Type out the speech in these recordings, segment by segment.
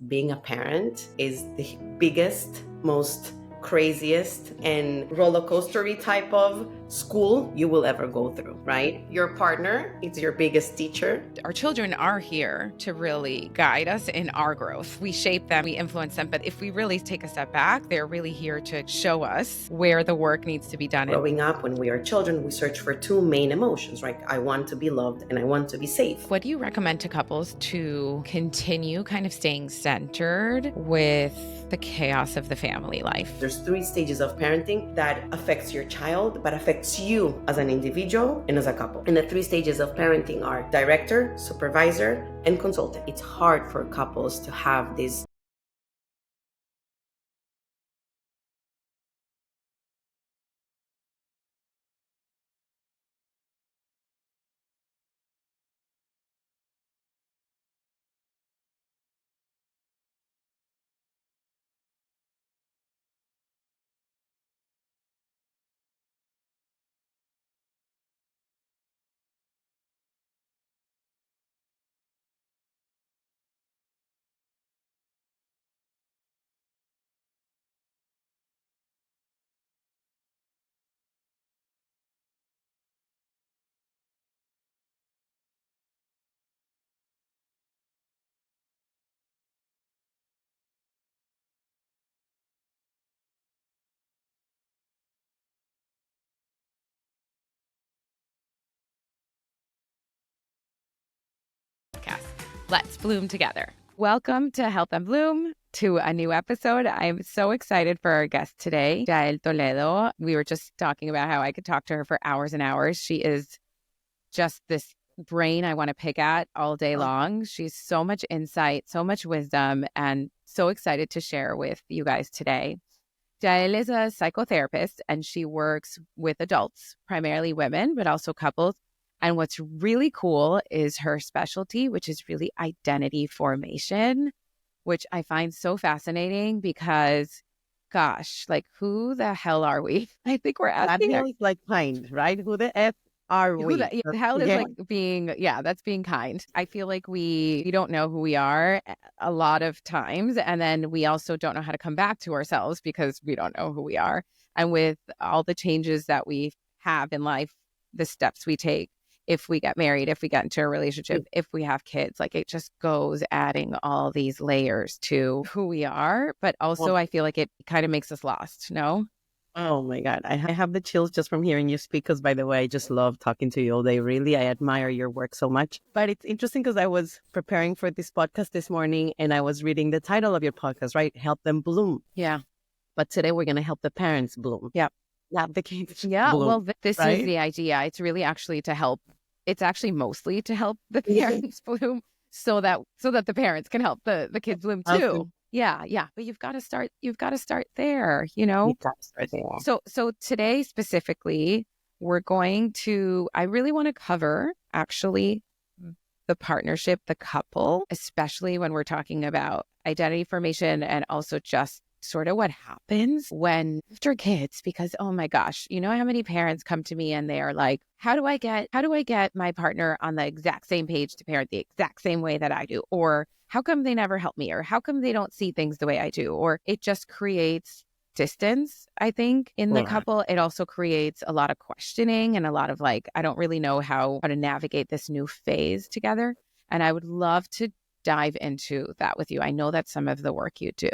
being a parent is the biggest, most craziest and roller coastery type of school you will ever go through, right? Your partner is your biggest teacher. Our children are here to really guide us in our growth. We shape them, we influence them, but if we really take a step back, they're really here to show us where the work needs to be done. Growing up, when we are children, we search for two main emotions, right? I want to be loved and I want to be safe. What do you recommend to couples to continue kind of staying centered with the chaos of the family life? There's 3 stages of parenting that affects your child, but affects you as an individual and as a couple. And the 3 stages of parenting are director, supervisor, and consultant. It's hard for couples to have this Let's bloom together. Welcome to Help Them Bloom, to a new episode. I'm so excited for our guest today, Jael Toledo. We were just talking about how I could talk to her for hours and hours. She is just this brain I want to pick at all day long. She's so much insight, so much wisdom, and so excited to share with you guys today. Jael is a psychotherapist, and she works with adults, primarily women, but also couples. And what's really cool is her specialty, which is really identity formation, which I find so fascinating because, gosh, like, who the hell are we? I think we're asking. That feels like kind, right? Who the F are we? Who the hell is like being, that's being kind. I feel like we don't know who we are a lot of times. And then we also don't know how to come back to ourselves because we don't know who we are. And with all the changes that we have in life, the steps we take, if we get married, if we get into a relationship, if we have kids, like, it just goes adding all these layers to who we are. But also I feel like it kind of makes us lost, no? Oh my God. I have the chills just from hearing you speak because, by the way, I just love talking to you all day. Really, I admire your work so much. But it's interesting because I was preparing for this podcast this morning and I was reading the title of your podcast, right? Help Them Bloom. Yeah. But today we're going to help the parents bloom. Yeah. Not the kids. Yeah. Bloom, well, this right? is the idea. It's really actually to help. It's actually mostly to help the parents bloom so that the parents can help the kids bloom too. Okay. Yeah. But you've got to start there, you know? You've got to start there. So today specifically, I really want to cover actually the partnership, the couple, especially when we're talking about identity formation and also just sort of what happens when after kids, because oh my gosh, you know how many parents come to me and they are like, how do I get my partner on the exact same page to parent the exact same way that I do? Or how come they never help me? Or how come they don't see things the way I do? Or it just creates distance, I think, in the couple. It also creates a lot of questioning and a lot of like, I don't really know how to navigate this new phase together. And I would love to dive into that with you. I know that's some of the work you do.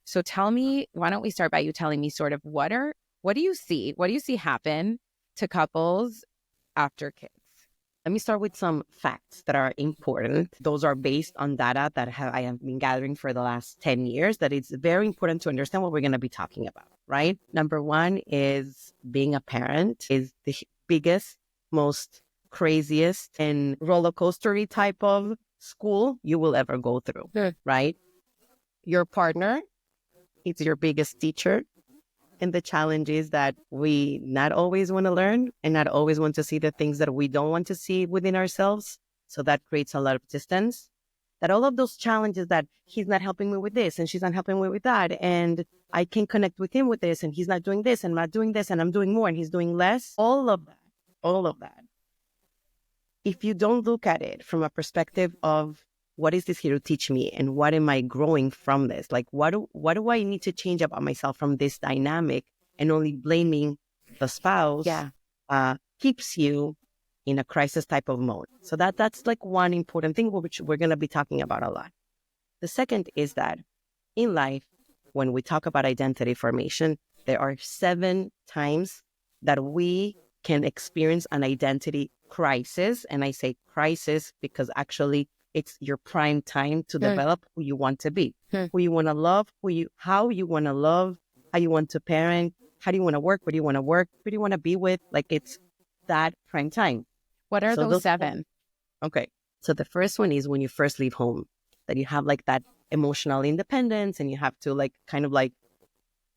So tell me, why don't we start by you telling me sort of what do you see? What do you see happen to couples after kids? Let me start with some facts that are important. Those are based on data that I have been gathering for the last 10 years, that it's very important to understand what we're going to be talking about, right? Number one is being a parent is the biggest, most craziest and roller coastery type of school you will ever go through, right? Your partner, it's your biggest teacher. And the challenge is that we not always want to learn and not always want to see the things that we don't want to see within ourselves. So that creates a lot of distance. That all of those challenges that he's not helping me with this and she's not helping me with that. And I can connect with him with this and he's not doing this and I'm not doing this and I'm doing more and he's doing less. All of that. If you don't look at it from a perspective of what is this here to teach me? And what am I growing from this? Like, what do I need to change about myself from this dynamic? And only blaming the spouse keeps you in a crisis type of mode. So that's like one important thing, which we're going to be talking about a lot. The second is that in life, when we talk about identity formation, there are 7 times that we can experience an identity crisis. And I say crisis because actually it's your prime time to develop who you want to be, who you want to love, how you want to love, how you want to parent, how do you want to work, where do you want to work, who do you want to be with? Like, it's that prime time. What are those 7? Okay. So the first one is when you first leave home, that you have like that emotional independence and you have to like kind of like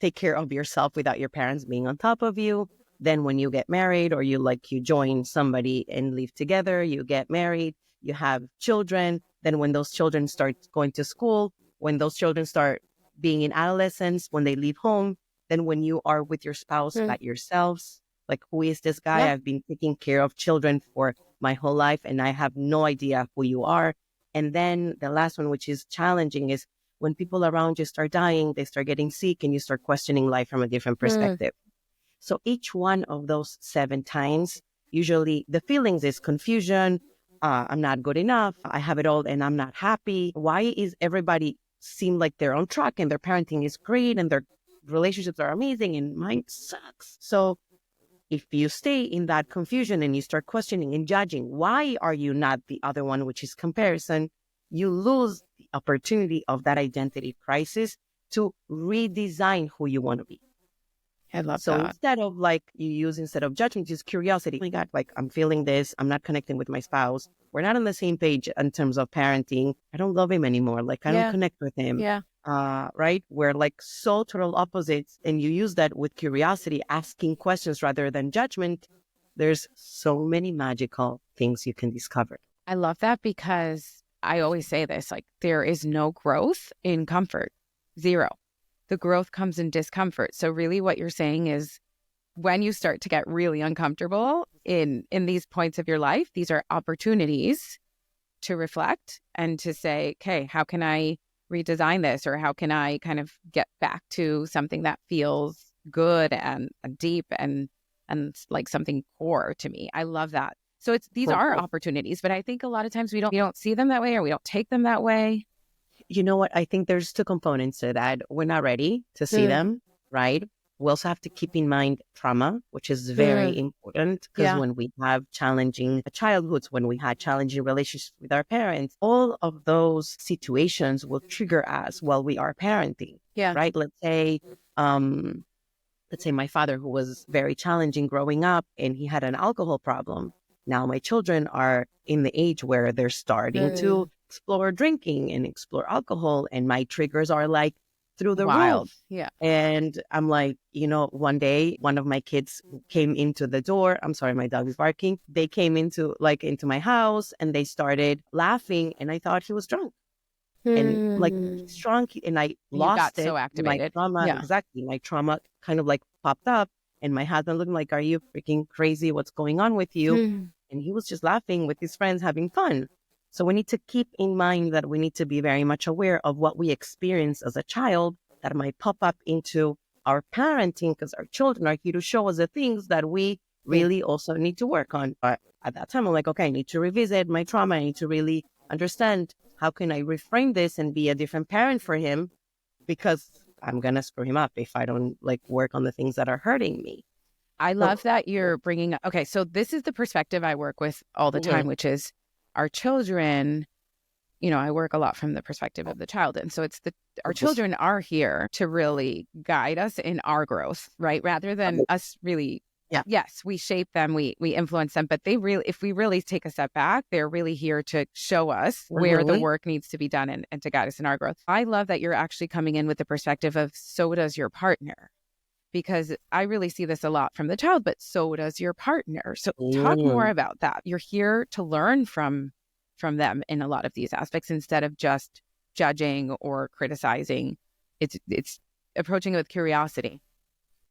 take care of yourself without your parents being on top of you. Then when you get married or you join somebody and live together, you get married, you have children. Then when those children start going to school, when those children start being in adolescence, when they leave home, then when you are with your spouse by yourselves, like, who is this guy? Yeah. I've been taking care of children for my whole life and I have no idea who you are. And then the last one, which is challenging, is when people around you start dying, they start getting sick and you start questioning life from a different perspective. So each one of those 7 times, usually the feelings is confusion. I'm not good enough. I have it all and I'm not happy. Why is everybody seem like they're on track and their parenting is great and their relationships are amazing and mine sucks? So if you stay in that confusion and you start questioning and judging, why are you not the other one, which is comparison, you lose the opportunity of that identity crisis to redesign who you want to be. I love So that. instead of like instead of judgment, just curiosity. Oh my God, like, I'm feeling this. I'm not connecting with my spouse. We're not on the same page in terms of parenting. I don't love him anymore. Like, I don't connect with him. Yeah. Right? We're like so total opposites. And you use that with curiosity, asking questions rather than judgment. There's so many magical things you can discover. I love that because I always say this, like, there is no growth in comfort. 0. The growth comes in discomfort. So really what you're saying is when you start to get really uncomfortable in these points of your life, these are opportunities to reflect and to say, okay, how can I redesign this? Or how can I kind of get back to something that feels good and deep and like something core to me? I love that. So these are opportunities, but I think a lot of times we don't see them that way or we don't take them that way. You know what? I think there's 2 components to that. We're not ready to see them, right? We also have to keep in mind trauma, which is very important because when we have challenging childhoods, when we had challenging relationships with our parents, all of those situations will trigger us while we are parenting, right? Let's say my father, who was very challenging growing up and he had an alcohol problem. Now my children are in the age where they're starting to explore drinking and explore alcohol. And my triggers are like through the roof. Yeah. And I'm like, one day, one of my kids came into the door. I'm sorry, my dog is barking. They came into my house and they started laughing. And I thought he was drunk. And like strong, and I lost got it. so activated. My trauma, exactly. My trauma kind of like popped up. And my husband looked like, are you freaking crazy? What's going on with you? And he was just laughing with his friends, having fun. So we need to keep in mind that we need to be very much aware of what we experience as a child that might pop up into our parenting, because our children are here to show us the things that we really also need to work on. But at that time, I'm like, okay, I need to revisit my trauma. I need to really understand how can I reframe this and be a different parent for him, because I'm going to screw him up if I don't work on the things that are hurting me. I love that you're bringing up. Okay, so this is the perspective I work with all the time, which is our children. I work a lot from the perspective of the child. And so our children are here to really guide us in our growth, right? Rather than us really, yes, we shape them, we influence them, but if we really take a step back, they're really here to show us where the work needs to be done and to guide us in our growth. I love that you're actually coming in with the perspective of so does your partner, because I really see this a lot from the child, but so does your partner. So talk more about that. You're here to learn from them in a lot of these aspects instead of just judging or criticizing. It's approaching it with curiosity.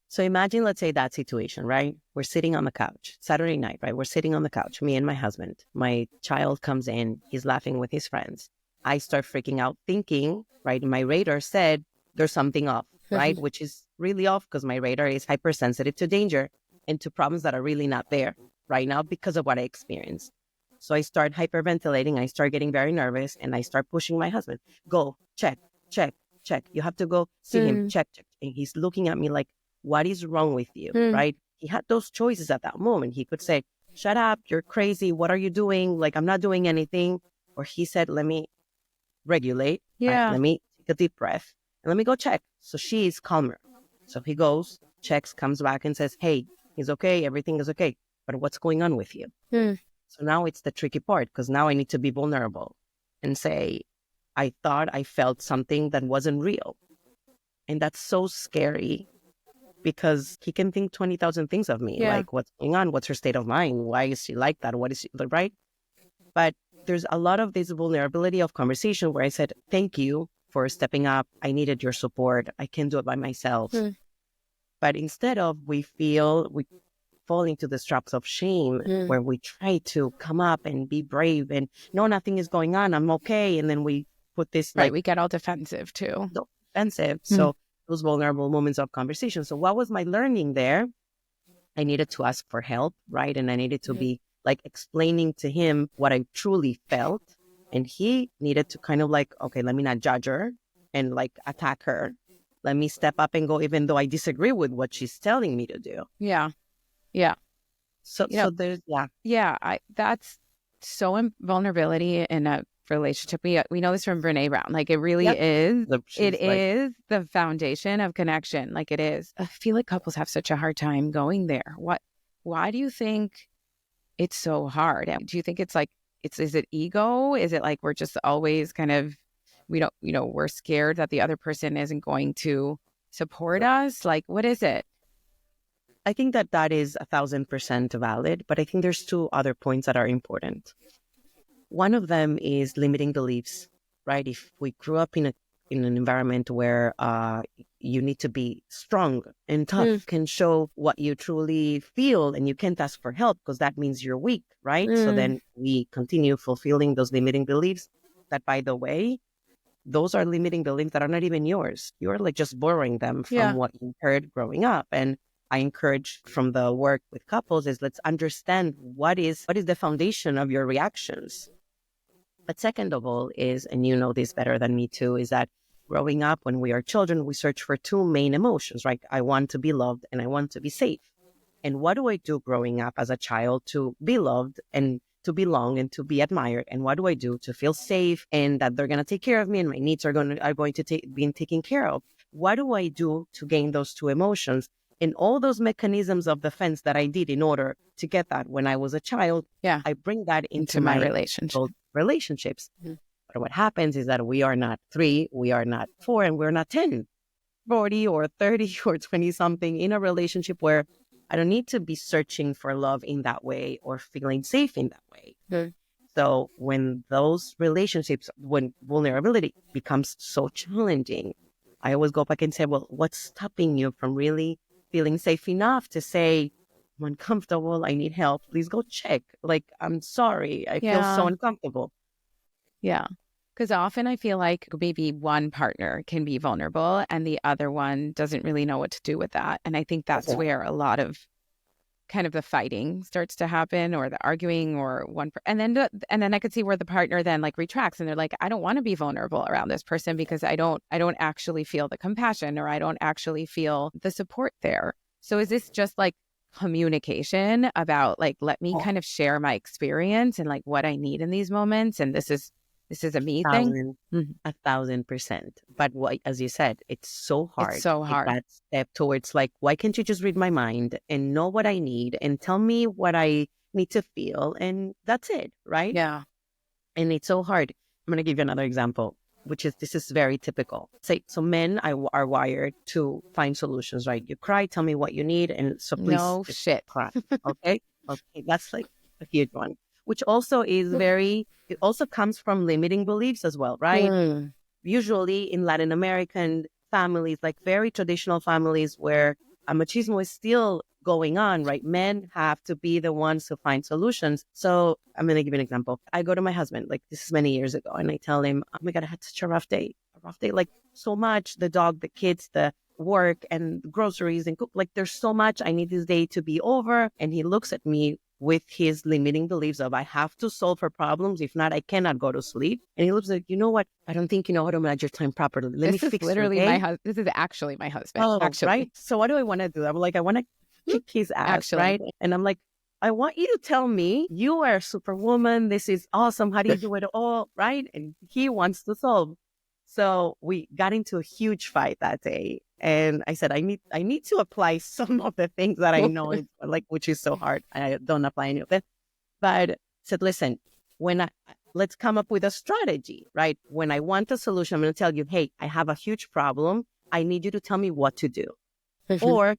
So imagine, let's say that situation, right? We're sitting on the couch, Saturday night, right? We're sitting on the couch, me and my husband. My child comes in, he's laughing with his friends. I start freaking out thinking, right? My radar said there's something off, right? Which is really off because my radar is hypersensitive to danger and to problems that are really not there right now because of what I experienced. So I start hyperventilating. I start getting very nervous and I start pushing my husband. Go, check, check, check. You have to go see him, check, check. And he's looking at me like, what is wrong with you, right? He had those choices at that moment. He could say, shut up, you're crazy. What are you doing? Like, I'm not doing anything. Or he said, let me regulate. Right? Let me take a deep breath and let me go check. So she is calmer. So he goes, checks, comes back and says, hey, he's okay. Everything is okay. But what's going on with you? So now it's the tricky part because now I need to be vulnerable and say, I thought I felt something that wasn't real. And that's so scary because he can think 20,000 things of me. Like, what's going on? What's her state of mind? Why is she like that? What is she, right? But there's a lot of this vulnerability of conversation where I said, thank you for stepping up. I needed your support. I can't do it by myself. But instead of we fall into the traps of shame where we try to come up and be brave and no, nothing is going on. I'm okay. And then we put this Right. We get all defensive too. Defensive. So those vulnerable moments of conversation. So what was my learning there? I needed to ask for help, right? And I needed to be like explaining to him what I truly felt. And he needed to kind of like, okay, let me not judge her and like attack her. Let me step up and go, even though I disagree with what she's telling me to do. Yeah. Yeah. So there's, Yeah. That's so vulnerability in a relationship. We know this from Brene Brown. Like it really is. It is the foundation of connection. Like it is. I feel like couples have such a hard time going there. Why do you think it's so hard? Do you think it's like, is it ego? Is it like we're just always kind of, we're scared that the other person isn't going to support us? Like, what is it? I think that is 1,000% valid, but I think there's two other points that are important. One of them is limiting beliefs, right? If we grew up in an environment where you need to be strong and tough, can show what you truly feel, and you can't ask for help because that means you're weak, right? So then we continue fulfilling those limiting beliefs that, by the way, those are limiting beliefs that are not even yours. You're like just borrowing them from what you heard growing up. And I encourage from the work with couples is let's understand what is the foundation of your reactions. But second of all is, and you know this better than me too, is that growing up when we are children, we search for two main emotions, right? I want to be loved and I want to be safe. And what do I do growing up as a child to be loved and to belong and to be admired? And what do I do to feel safe and that they're going to take care of me and my needs are going to be taken care of? What do I do to gain those two emotions? And all those mechanisms of defense that I did in order to get that when I was a child, I bring that into my relationships. But what happens is that we are not 3, we are not 4, and we're not 10, 40 or 30 or 20 something in a relationship where I don't need to be searching for love in that way or feeling safe in that way. So when those relationships, when vulnerability becomes so challenging, I always go back and say, well, what's stopping you from really feeling safe enough to say, I'm uncomfortable, I need help, please go check. Like, I'm sorry, I feel so uncomfortable. Yeah. Because often I feel like maybe one partner can be vulnerable and the other one doesn't really know what to do with that. And I think that's where a lot of kind of the fighting starts to happen, or the arguing, or and then I could see where the partner then like retracts and they're like, I don't want to be vulnerable around this person because I don't actually feel the compassion, or I don't actually feel the support there. So is this just like communication about like, let me kind of share my experience and like what I need in these moments, and this is a me thing? 1,000%. But as you said, it's so hard. It's so hard. That step towards like, why can't you just read my mind and know what I need and tell me what I need to feel? And that's it, right? Yeah. And it's so hard. I'm going to give you another example, this is very typical. So men are wired to find solutions, right? You cry, tell me what you need. And so please no shit. Cry. Okay. That's like a huge one. Which also is it also comes from limiting beliefs as well, right? Usually in Latin American families, like very traditional families where machismo is still going on, right? Men have to be the ones to find solutions. So I'm going to give you an example. I go to my husband, like this is many years ago, and I tell him, oh my God, I had such a rough day, like so much, the dog, the kids, the work and groceries and cook, like there's so much. I need this day to be over. And he looks at me with his limiting beliefs of I have to solve for problems. If not, I cannot go to sleep. And he looks like, you know what? I don't think you know how to manage your time properly. Let me fix literally your day. my husband. This is actually my husband. Oh, actually. right. So what do I want to do? I'm like, I want to kick his ass, Actually. right? And I'm like, I want you to tell me you are a superwoman. This is awesome. How do you do it all? Right? And he wants to solve. So we got into a huge fight that day. And I said, I need to apply some of the things that I know, like, which is so hard. I don't apply any of it. But I said, listen, let's come up with a strategy, right? When I want a solution, I'm going to tell you, hey, I have a huge problem. I need you to tell me what to do. Or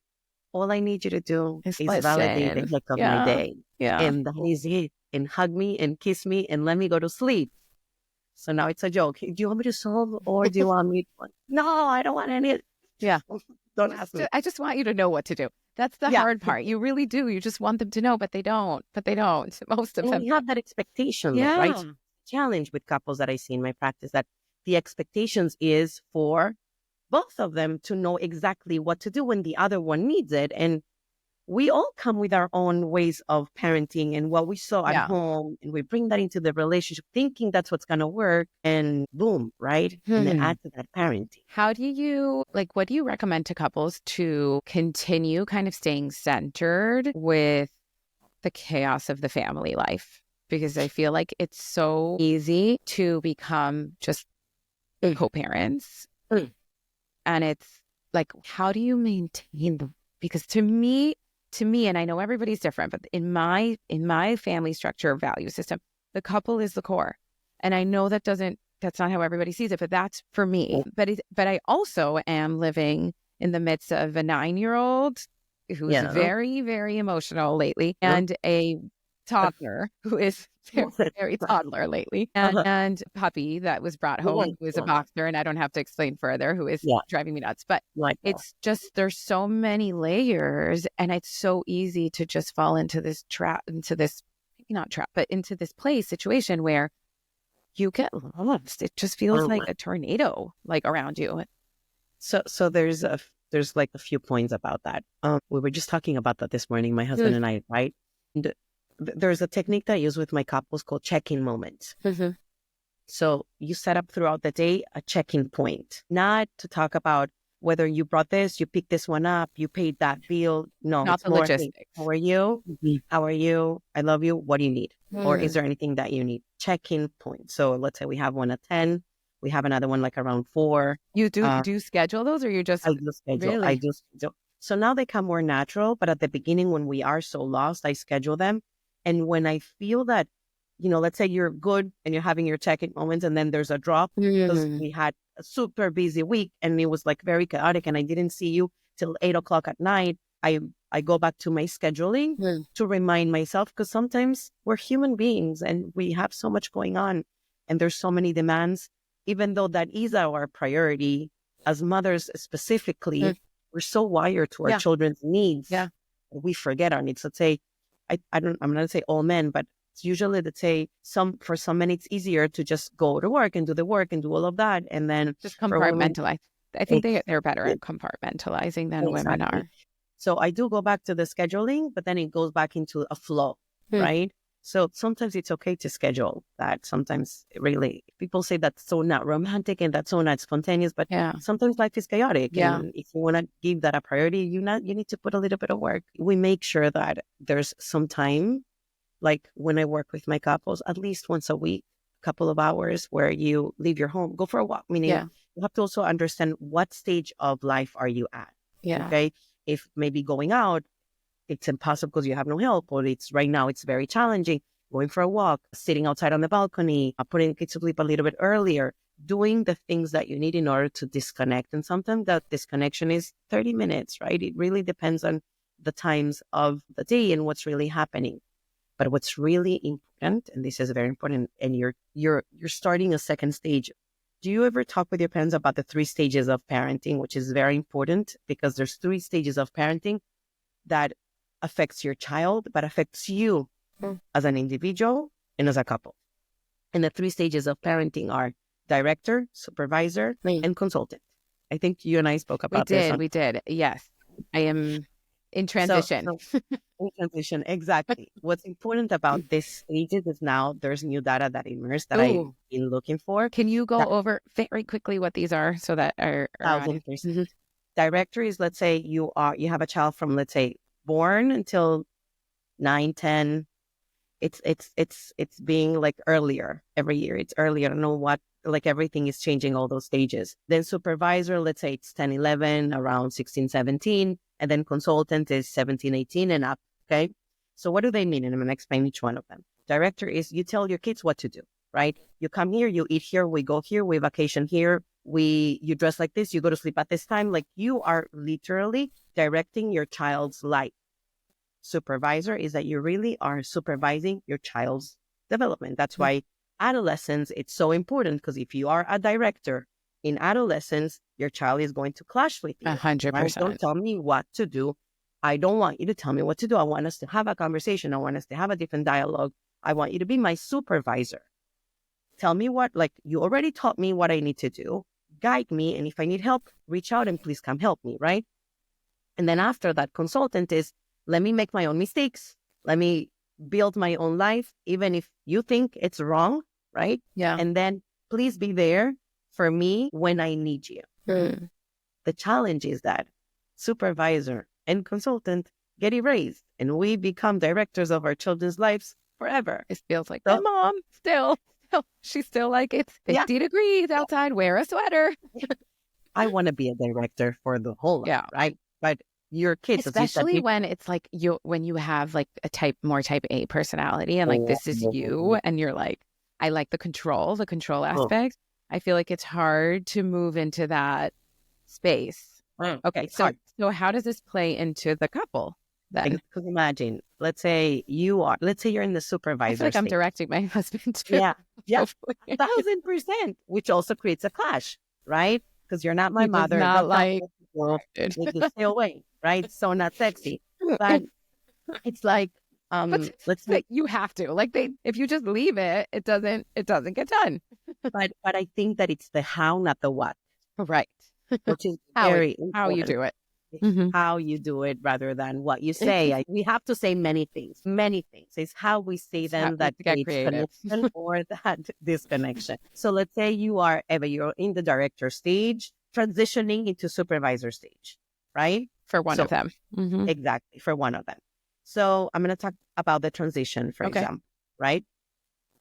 all I need you to do is validate the heck of my day. Yeah. And that is it. And hug me and kiss me and let me go to sleep. So now it's a joke. Do you want me to solve or do you want me to? No, I don't want any. Yeah. Don't ask me. I just want you to know what to do. That's the hard part. You really do. You just want them to know, but they don't. Most of them. We have that expectation, Yeah. right? Challenge with couples that I see in my practice that the expectations is for both of them to know exactly what to do when the other one needs it. And we all come with our own ways of parenting and what we saw at home. And we bring that into the relationship thinking that's what's going to work. And boom, right? And then add to that parenting. How do you, what do you recommend to couples to continue kind of staying centered with the chaos of the family life? Because I feel like it's so easy to become just co-parents. And it's like, how do you maintain them? Because to me, and I know everybody's different, but in my family structure value system, the couple is the core. And I know that's not how everybody sees it, but that's for me. But I also am living in the midst of a 9-year-old who's very, very emotional lately, and a toddler who is very, very toddler lately, and puppy that was brought home who is a boxer, and I don't have to explain further, who is driving me nuts. But it's just, there's so many layers, and it's so easy to just fall into this into this situation where you get lost. It just feels like a tornado, around you. So there's like a few points about that. We were just talking about that this morning, my husband and I, right? And there's a technique that I use with my couples called check-in moments. So you set up throughout the day a check-in point, not to talk about whether you brought this, you picked this one up, you paid that bill. No, not it's the more logistics. How are you? How are you? I love you. What do you need? Or is there anything that you need? Check-in point. So let's say we have one at 10. We have another one around 4. You do schedule those, or you just? I do schedule. Really? I do schedule. So now they come more natural, but at the beginning when we are so lost, I schedule them. And when I feel that, let's say you're good and you're having your check-in moments and then there's a drop because we had a super busy week and it was very chaotic and I didn't see you till 8:00 at night. I go back to my scheduling to remind myself, because sometimes we're human beings and we have so much going on and there's so many demands, even though that is our priority as mothers specifically, we're so wired to our children's needs. Yeah. We forget our needs. Let's say, I'm not going to say all men, but it's usually, let's say, for some men, it's easier to just go to work and do the work and do all of that. And then just compartmentalize. I think they're better at compartmentalizing than women are. So I do go back to the scheduling, but then it goes back into a flow, right? So sometimes it's okay to schedule that. Sometimes people say that's so not romantic and that's so not spontaneous, but sometimes life is chaotic. Yeah. And if you want to give that a priority, you need to put a little bit of work. We make sure that there's some time, like when I work with my couples, at least once a week, a couple of hours where you leave your home, go for a walk. Meaning you have to also understand what stage of life are you at. Yeah. Okay. If maybe going out, it's impossible because you have no help, or right now it's very challenging, going for a walk, sitting outside on the balcony, putting the kids to sleep a little bit earlier, doing the things that you need in order to disconnect. And sometimes that disconnection is 30 minutes, right? It really depends on the times of the day and what's really happening. But what's really important, and this is very important, and you're starting a second stage Do you ever talk with your parents about the 3 stages of parenting, which is very important because there's 3 stages of parenting that affects your child, but affects you as an individual and as a couple. And the 3 stages of parenting are director, supervisor, and consultant. I think you and I spoke about this. We did. Yes. I am in transition. In transition, exactly. What's important about this stages is now there's new data that emerged that I've been looking for. Can you go over very quickly what these are so that our 1,000%. Director is, let's say you have a child from, let's say, born until 9, 10. It's being like earlier every year. It's earlier. I don't know what, like everything is changing all those stages. Then supervisor, let's say it's 10, 11, around 16, 17. And then consultant is 17, 18 and up. Okay. So what do they mean? And I'm going to explain each one of them. Director is you tell your kids what to do, right? You come here, you eat here, we go here, we vacation here, you dress like this, you go to sleep at this time. Like you are literally directing your child's life. Supervisor is that you really are supervising your child's development. That's why adolescence, it's so important, because if you are a director in adolescence, your child is going to clash with you. 100%. Right? Don't tell me what to do. I don't want you to tell me what to do. I want us to have a conversation. I want us to have a different dialogue. I want you to be my supervisor. Tell me what, like you already taught me what I need to do. Guide me. And if I need help, reach out and please come help me, right? And then after that, consultant is, let me make my own mistakes. Let me build my own life, even if you think it's wrong, right? Yeah. And then please be there for me when I need you. The challenge is that supervisor and consultant get erased and we become directors of our children's lives forever. It feels like the mom still, she's still like, it's 50 degrees outside, wear a sweater. I want to be a director for the whole life, right? But your kids, especially when it's like when you have like more type A personality and like this is you and you're like, I like the control aspect. I feel like it's hard to move into that space. Okay, so how does this play into the couple then? Because imagine, let's say you're in the supervisor. I feel like I'm directing my husband too. Yeah, 1,000%, which also creates a clash, right? Because you're not my mother. Not like you stay away, right? So not sexy, but it's like let's say you have to if you just leave it, it doesn't get done. but I think that it's the how, not the what, right? Which is very important. How you do it. How you do it rather than what you say. We have to say many things. It's how we say them that creates connection or that disconnection. So let's say you are, Eva, you're in the director stage, transitioning into supervisor stage, right? For one of them. Exactly, for one of them. So I'm going to talk about the transition, for example, right?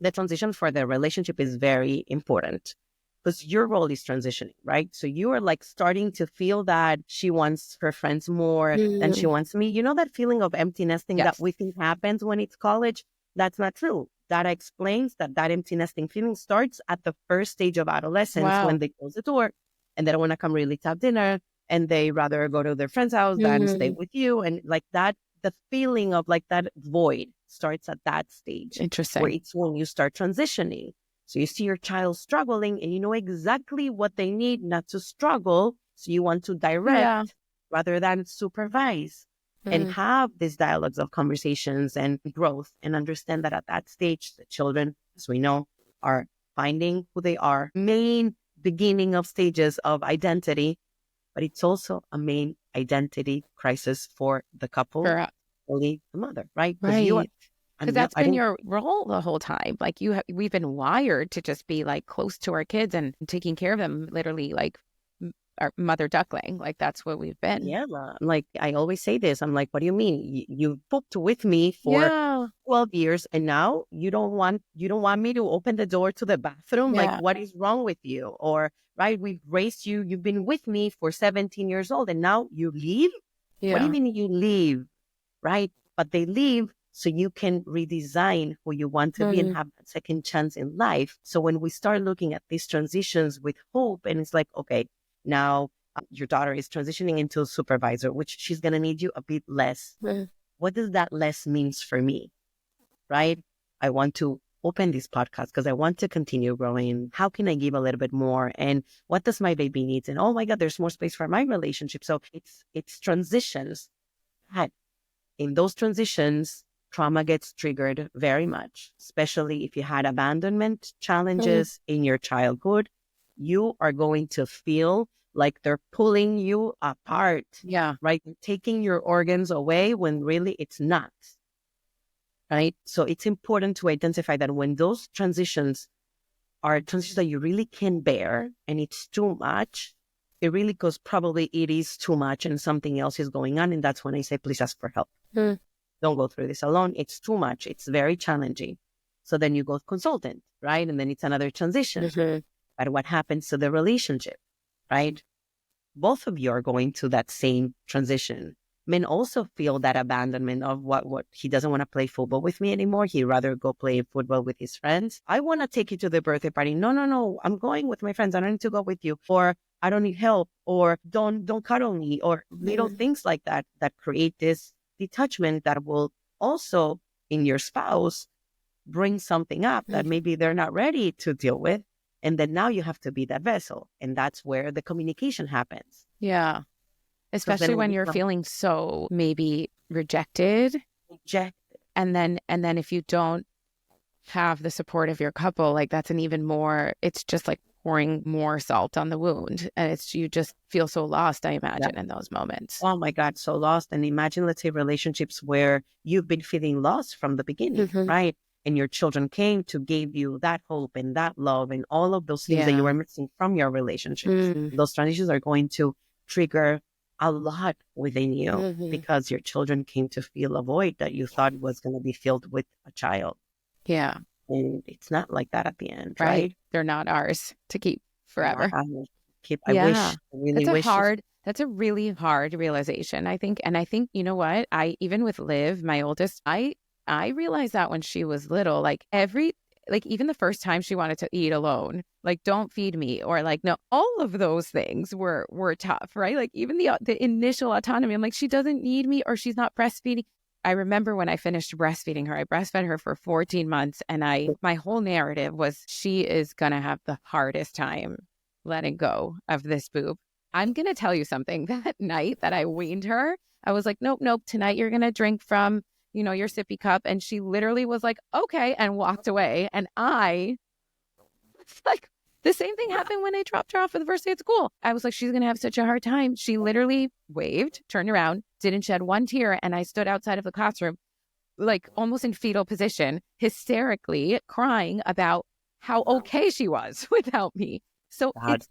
The transition for the relationship is very important because your role is transitioning, right? So you are like starting to feel that she wants her friends more than she wants me. You know that feeling of empty nesting that we think happens when it's college? That's not true. Data explains that empty nesting feeling starts at the first stage of adolescence when they close the door and they don't want to come really to have dinner and they rather go to their friend's house than stay with you. And like that, the feeling of like that void starts at that stage. Interesting. Where it's when you start transitioning. So you see your child struggling and you know exactly what they need not to struggle. So you want to direct rather than supervise and have these dialogues of conversations and growth and understand that at that stage, the children, as we know, are finding who they are. Main beginning of stages of identity, but it's also a main identity crisis for the couple, only the mother, right? Right. Because that's been your role the whole time. Like we've been wired to just be like close to our kids and taking care of them, literally like our mother duckling. Like that's what we've been. Yeah. Like I always say this. I'm like, what do you mean? You pooped with me for 12 years and now you don't want me to open the door to the bathroom? Like what is wrong with you? Or right, we've raised you, you've been with me for 17 years old and now you leave? What do you mean you leave? Right? But they leave so you can redesign who you want to be and have a second chance in life. So when we start looking at these transitions with hope, and it's like, okay, now your daughter is transitioning into a supervisor, which she's going to need you a bit less. What does that less means for me? Right? I want to open this podcast because I want to continue growing. How can I give a little bit more? And what does my baby needs? And oh my God, there's more space for my relationship. So it's transitions. And in those transitions, trauma gets triggered very much, especially if you had abandonment challenges in your childhood. You are going to feel like they're pulling you apart. Yeah. Right? Taking your organs away when really it's not. Right? So it's important to identify that when those transitions are transitions that you really can bear and it's too much, it really goes, probably it is too much and something else is going on. And that's when I say, please ask for help. Don't go through this alone. It's too much. It's very challenging. So then you go consultant, right? And then it's another transition. But what happens to the relationship, right? Both of you are going to that same transition. Men also feel that abandonment of what he doesn't want to play football with me anymore. He'd rather go play football with his friends. I want to take you to the birthday party. No. I'm going with my friends. I don't need to go with you. Or I don't need help. Or don't cuddle me. Or little things like that create this detachment that will also in your spouse bring something up that maybe they're not ready to deal with. And then now you have to be that vessel. And that's where the communication happens. Yeah. Especially when you're feeling so maybe rejected. And then if you don't have the support of your couple, like that's an even more, it's just like pouring more salt on the wound. And you just feel so lost, I imagine, in those moments. Oh my God, so lost. And imagine, let's say, relationships where you've been feeling lost from the beginning, right? And your children came to give you that hope and that love and all of those things that you were missing from your relationships. Those transitions are going to trigger a lot within you because your children came to feel a void that you thought was going to be filled with a child. Yeah. And it's not like that at the end, right? They're not ours to keep forever. I really wish. That's a really hard realization, I think. And I think, you know what? Even with Liv, my oldest, I realized that when she was little, like even the first time she wanted to eat alone, like, don't feed me, or like, no, all of those things were tough, right? Like even the initial autonomy, I'm like, she doesn't need me, or she's not breastfeeding. I remember when I finished breastfeeding her, I breastfed her for 14 months. And my whole narrative was she is going to have the hardest time letting go of this boob. I'm going to tell you something. That night that I weaned her, I was like, nope, tonight you're going to drink from, your sippy cup. And she literally was like, okay, and walked away. And it's like, the same thing happened when I dropped her off for the first day at school. I was like, she's going to have such a hard time. She literally waved, turned around, didn't shed one tear. And I stood outside of the classroom, like almost in fetal position, hysterically crying about how okay she was without me. So it's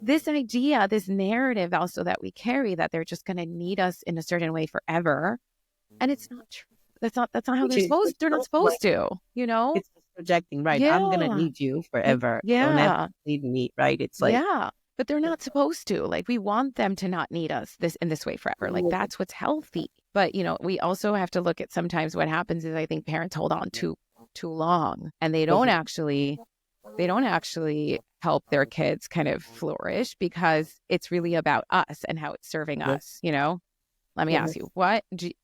this idea, this narrative also that we carry, that they're just going to need us in a certain way forever. And it's not true. That's not how they're not supposed to, It's projecting, right? Yeah. I'm going to need you forever. Yeah. Don't ever need me, right? It's like, yeah, but they're not supposed to. Like, we want them to not need us in this way forever. Like, that's what's healthy. But, we also have to look at, sometimes what happens is, I think parents hold on too long, and they don't actually help their kids kind of flourish, because it's really about us and how it's serving us, Let me ask you,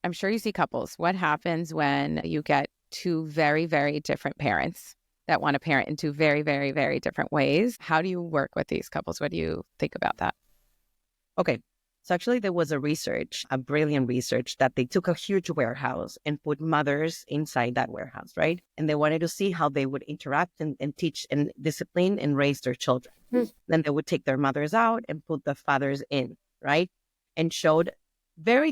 I'm sure you see couples. What happens when you get two very, very different parents that want to parent in two very, very, very different ways? How do you work with these couples? What do you think about that? Okay. So actually there was a brilliant research that they took a huge warehouse and put mothers inside that warehouse, right? And they wanted to see how they would interact and teach and discipline and raise their children. Then they would take their mothers out and put the fathers in, right? And showed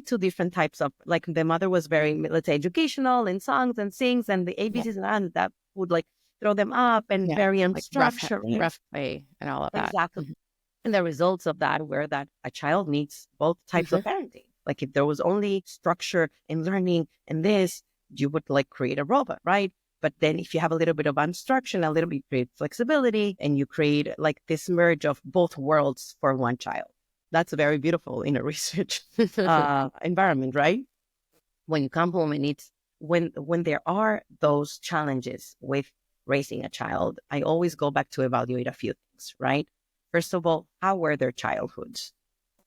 two different types of, like, the mother was very, let's say, educational in songs and sings and the ABCs and that would like throw them up and very unstructured. Like rough play and all of that. Exactly. And the results of that were that a child needs both types of parenting. Like, if there was only structure and learning and this, you would like create a robot, right? But then if you have a little bit of unstructure, a little bit of flexibility, and you create like this merge of both worlds for one child. That's very beautiful in a research environment, right? When you come home and it's when there are those challenges with raising a child, I always go back to evaluate a few things, right? First of all, how were their childhoods?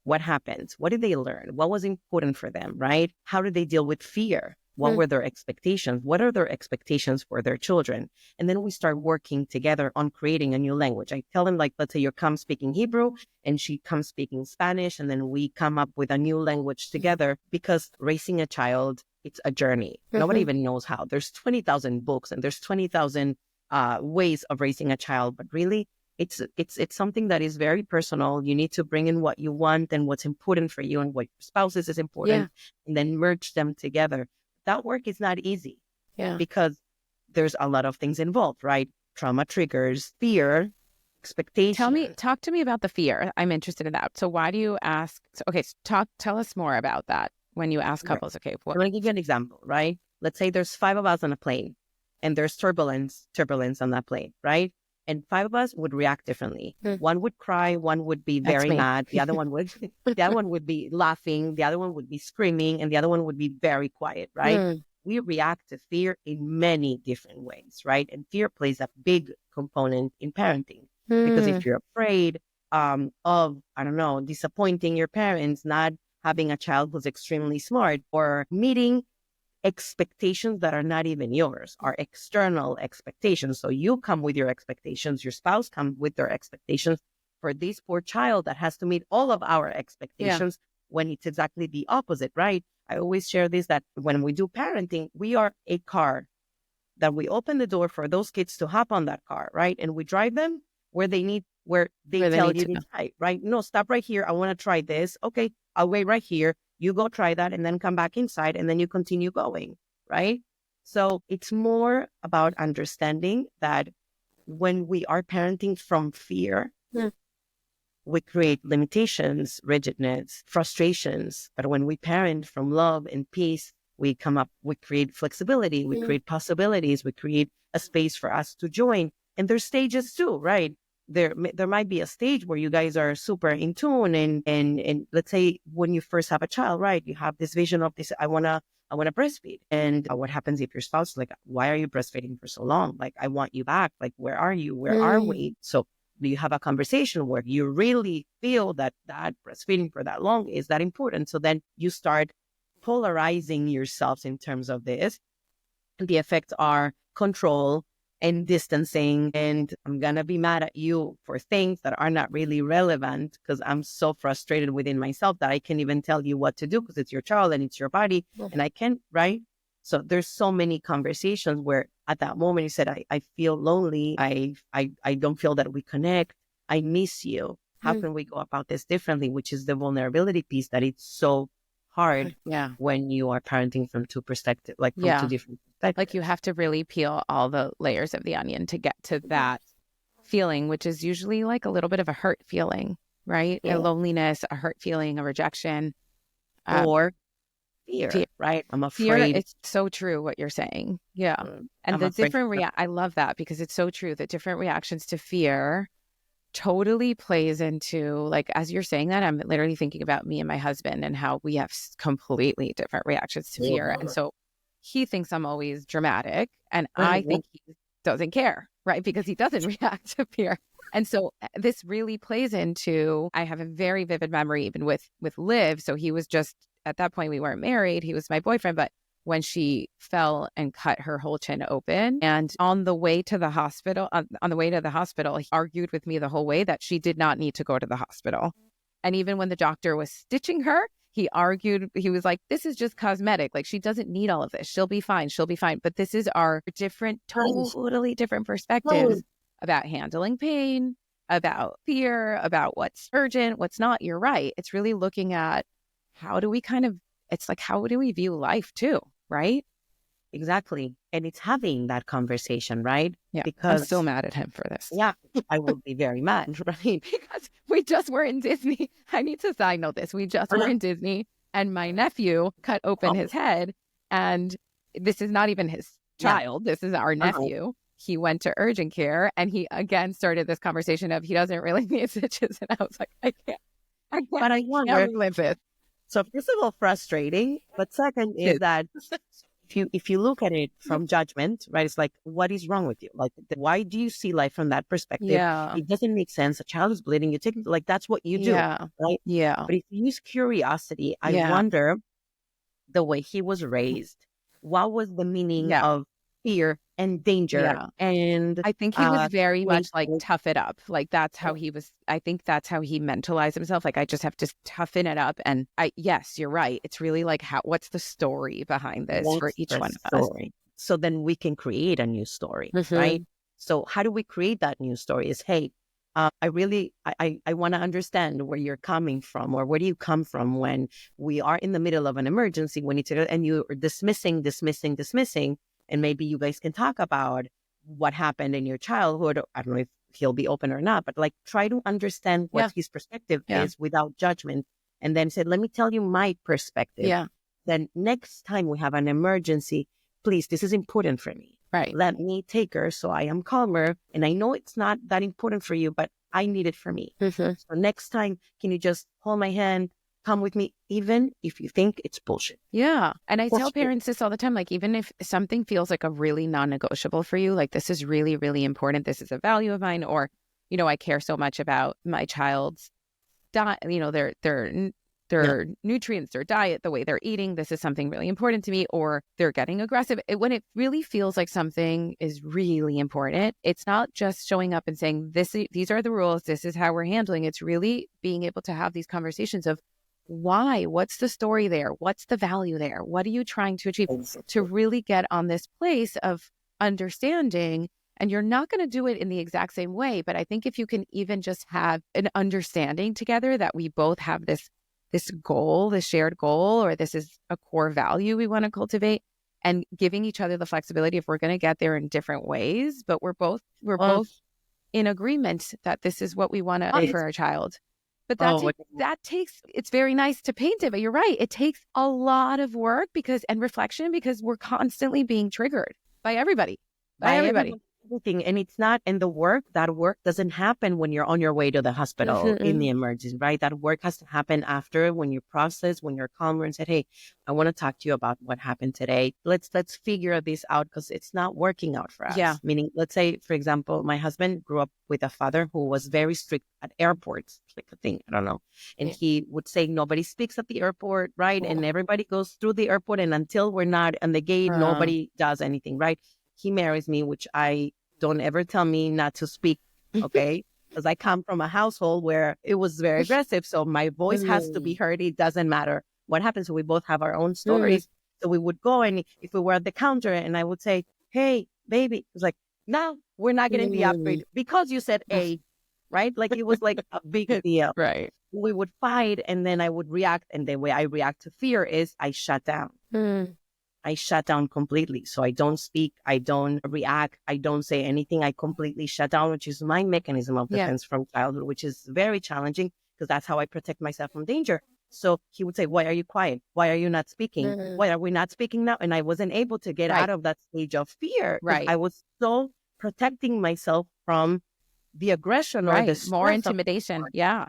What happened? What did they learn? What was important for them, right? How did they deal with fear? What were their expectations? What are their expectations for their children? And then we start working together on creating a new language. I tell them, like, let's say you come speaking Hebrew and she comes speaking Spanish, and then we come up with a new language together, because raising a child, it's a journey. Nobody even knows how. There's 20,000 books and there's 20,000 ways of raising a child, but really it's something that is very personal. You need to bring in what you want and what's important for you and what your spouses is important, and then merge them together. That work is not easy, because there's a lot of things involved, right? Trauma triggers, fear, expectation. Talk to me about the fear. I'm interested in that. So why do you ask? Tell us more about that when you ask couples. Okay, I'm going to give you an example, right? Let's say there's 5 of us on a plane, and there's turbulence on that plane, right? And 5 of us would react differently. One would cry, one would be very mad, the other one would be laughing, the other one would be screaming, and the other one would be very quiet, right? We react to fear in many different ways, right? And fear plays a big component in parenting, because if you're afraid of, I don't know, disappointing your parents, not having a child who's extremely smart, or meeting expectations that are not even yours, are external expectations. So you come with your expectations, your spouse comes with their expectations for this poor child that has to meet all of our expectations, when it's exactly the opposite, right? I always share this, that when we do parenting, we are a car that we open the door for those kids to hop on that car, right? And we drive them where they tell you to drive, right? No, stop right here. I want to try this. Okay, I'll wait right here. You go try that and then come back inside, and then you continue going, right? So it's more about understanding that when we are parenting from fear, we create limitations, rigidness, frustrations. But when we parent from love and peace, we create flexibility, we create possibilities, we create a space for us to join. And there's stages too, right? There might be a stage where you guys are super in tune, and let's say when you first have a child, right? You have this vision of this, I wanna breastfeed. And what happens if your spouse is like, why are you breastfeeding for so long? Like, I want you back. Like, where are you? Where are we? So do you have a conversation where you really feel that breastfeeding for that long is that important? So then you start polarizing yourselves in terms of this. The effects are control and distancing, and I'm gonna be mad at you for things that are not really relevant, because I'm so frustrated within myself that I can't even tell you what to do, because it's your child and it's your body, and I can't, right? So there's so many conversations where at that moment you said, I feel lonely, I don't feel that we connect, I miss you. How can we go about this differently? Which is the vulnerability piece, that it's so hard when you are parenting from two perspectives, like from two different perspectives. Like, you have to really peel all the layers of the onion to get to that feeling, which is usually like a little bit of a hurt feeling, right? A loneliness, a hurt feeling, a rejection. Or fear, right? I'm afraid. Fear, it's so true what you're saying. Yeah. And the different I love that, because it's so true. The different reactions to fear totally plays into, like, as you're saying that, I'm literally thinking about me and my husband and how we have completely different reactions to fear. And so he thinks I'm always dramatic, and I think he doesn't care, right? Because he doesn't react to fear. And so this really plays into, I have a very vivid memory even with Liv. So he was just, at that point we weren't married, he was my boyfriend, but when she fell and cut her whole chin open, and on the way to the hospital, he argued with me the whole way that she did not need to go to the hospital. And even when the doctor was stitching her, he argued, he was like, this is just cosmetic. Like, she doesn't need all of this. She'll be fine. But this is our totally different perspectives about handling pain, about fear, about what's urgent, what's not. You're right. It's really looking at how do we view life too, right? Exactly. And it's having that conversation, right? Yeah. Because I'm so mad at him for this. Yeah, I will be very mad, right? Because we just were in Disney. I need to side note this. We just were in Disney, and my nephew cut open his head, and this is not even his child. This is our nephew. He went to urgent care, and he again started this conversation of he doesn't really need stitches. And I was like, I can't. But I wonder, live it. So first of all, frustrating. But second is that if you look at it from judgment, right, it's like, what is wrong with you? Like, why do you see life from that perspective? Yeah. It doesn't make sense. A child is bleeding. You take, like, that's what you do, right? Yeah. But if you use curiosity, I wonder the way he was raised what was the meaning Yeah. of fear and danger. Yeah. And I think he was very much like like, tough it up. Like that's how he was. I think that's how he mentalized himself. Like I just have to toughen it up. And yes, you're right. It's really like what's the story behind this for what's each the one of us? story? So then we can create a new story, Mhm. right? So how do we create that new story? Is, hey, I want to understand where you're coming from, or where do you come from when we are in the middle of an emergency. We need to, and you're dismissing, and maybe you guys can talk about what happened in your childhood. I don't know if he'll be open or not, but like try to understand what his perspective is without judgment, and then say, let me tell you my perspective. Yeah. Then next time we have an emergency, please, this is important for me. Right. Let me take her so I am calmer. And I know it's not that important for you, but I need it for me. Mm-hmm. So next time, can you just hold my hand, come with me, even if you think it's bullshit? Yeah. And I tell Bullshit. parents this all the time, like, even if something feels like a really non-negotiable for you, like this is really, really important. This is a value of mine, or, you know, I care so much about my child's diet, you know, their nutrients, their diet, the way they're eating. This is something really important to me, or they're getting aggressive. When it really feels like something is really important, it's not just showing up and saying, these are the rules, this is how we're handling. It's really being able to have these conversations of why, what's the story there? What's the value there? What are you trying to achieve? To really get on this place of understanding. And you're not going to do it in the exact same way. But I think if you can even just have an understanding together that we both have this goal, this shared goal, or this is a core value we want to cultivate, and giving each other the flexibility if we're going to get there in different ways, but we're both in agreement that this is what we want to offer our child. But that takes, it's very nice to paint it, but you're right. It takes a lot of work and reflection, because we're constantly being triggered by everybody. Everything. And it's not in the work. That work doesn't happen when you're on your way to the hospital in the emergency, right? That work has to happen after, when you process, when you're calmer and said, hey, I want to talk to you about what happened today. Let's figure this out, because it's not working out for us. Yeah. Meaning, let's say, for example, my husband grew up with a father who was very strict at airports, like a thing, I don't know. And he would say, nobody speaks at the airport, right? And everybody goes through the airport. And until we're not on the gate, nobody does anything, right? He marries me, which I don't ever tell me not to speak, okay? Because I come from a household where it was very aggressive. So my voice has to be heard. It doesn't matter what happens. So we both have our own stories. So we would go, and if we were at the counter and I would say, hey, baby, it was like, no, we're not getting the upgrade because you said A, right? Like it was like a big deal. Right. We would fight, and then I would react. And the way I react to fear is I shut down. I shut down completely. So I don't speak, I don't react, I don't say anything. I completely shut down, which is my mechanism of defense from childhood, which is very challenging, because that's how I protect myself from danger. So he would say, why are you quiet? Why are you not speaking? Why are we not speaking now? And I wasn't able to get out of that stage of fear. Right. I was so protecting myself from the aggression or the more intimidation. Yeah.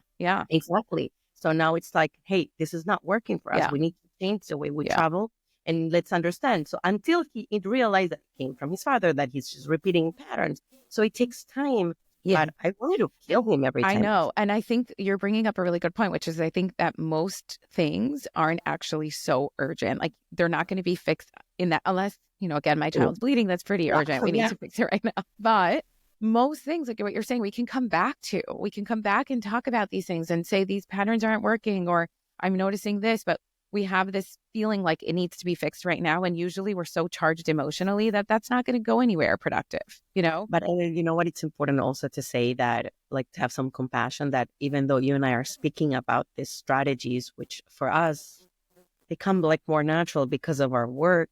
Exactly. So now it's like, hey, this is not working for us. Yeah. We need to change the way we travel. And let's understand. So until he realized that it came from his father, that he's just repeating patterns. So it takes time. Yeah. But I wanted to kill him every time. I know. And I think you're bringing up a really good point, which is I think that most things aren't actually so urgent. Like they're not going to be fixed in that, unless, you know, again, my child's bleeding. That's pretty urgent. We need to fix it right now. But most things, like what you're saying, we can come back to. We can come back and talk about these things and say these patterns aren't working, or I'm noticing this, but we have this feeling like it needs to be fixed right now. And usually we're so charged emotionally that that's not going to go anywhere productive, you know? But you know what? It's important also to say that, like, to have some compassion, that even though you and I are speaking about these strategies, which for us become like more natural because of our work,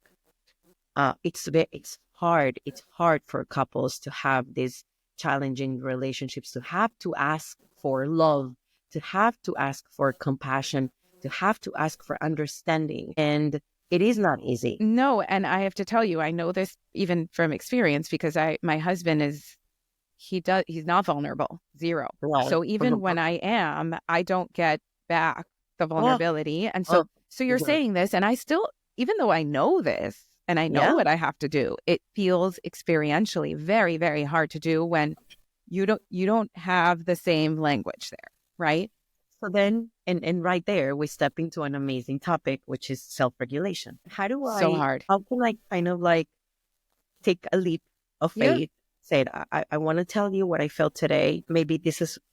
it's hard. It's hard for couples to have these challenging relationships, to have to ask for love, to have to ask for compassion, to have to ask for understanding. And it is not easy. No. And I have to tell you, I know this even from experience, because my husband he's not vulnerable, zero. Right. So even when I don't get back the vulnerability. And so you're saying this, and I still, even though I know this and I know what I have to do, it feels experientially very, very hard to do when you don't have the same language there. Right. So then, and right there, we step into an amazing topic, which is self-regulation. So hard. How can I kind of like take a leap of Yeah. faith? Say, I want to tell you what I felt today. Maybe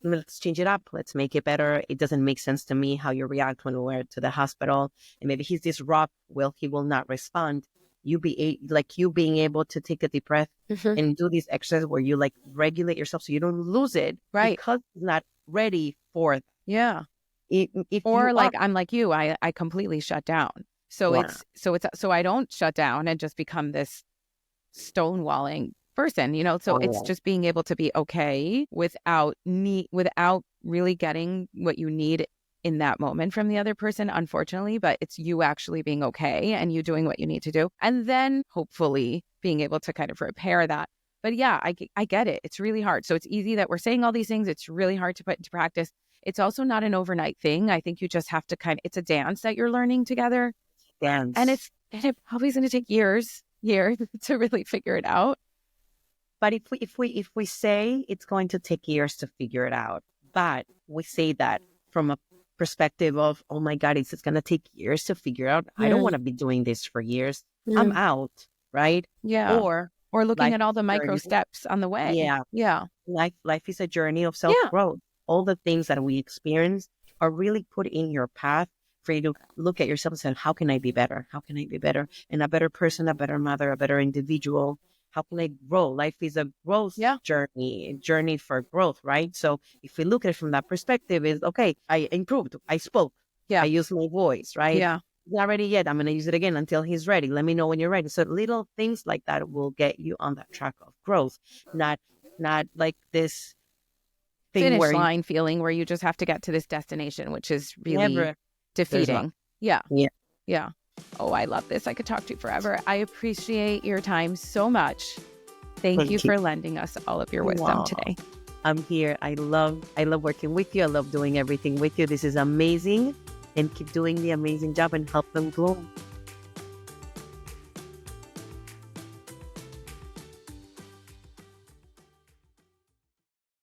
let's change it up. Let's make it better. It doesn't make sense to me how you react when we're to the hospital. And maybe he's this rock. Well, he will not respond. You being able to take a deep breath and do these exercises where you like regulate yourself so you don't lose it. Right. Because it's not ready for it. Yeah. If Or you like, are, I'm like you, I completely shut down. So Yeah. so I don't shut down and just become this stonewalling person, so it's just being able to be okay without really getting what you need in that moment from the other person, unfortunately, but it's you actually being okay and you doing what you need to do. And then hopefully being able to kind of repair that. But yeah, I get it. It's really hard. So it's easy that we're saying all these things. It's really hard to put into practice. It's also not an overnight thing. I think you just have to it's a dance that you're learning together. dance. And it probably is going to take years to really figure it out. But if we say it's going to take years to figure it out, but we say that from a perspective of, oh my God, it's going to take years to figure out. I don't want to be doing this for years. I'm out, right? Yeah. Or looking life at all is the a micro journey. steps on the way. Yeah. Yeah. Life is a journey of self-growth. All the things that we experience are really put in your path for you to look at yourself and say, how can I be better? How can I be better? And a better person, a better mother, a better individual. How can I grow? Life is a growth journey, a journey for growth, right? So if we look at it from that perspective, is okay, I improved. I spoke. Yeah. I used my voice, right? Yeah. He's not ready yet. I'm going to use it again until he's ready. Let me know when you're ready. So little things like that will get you on that track of growth, not like this thing finish where line feeling where you just have to get to this destination, which is really defeating. Yeah. Oh, I love this. I could talk to you forever. I appreciate your time so much. Thank you for lending us all of your wisdom today. I'm here. I love working with you. I love doing everything with you. This is amazing. And keep doing the amazing job and help them bloom.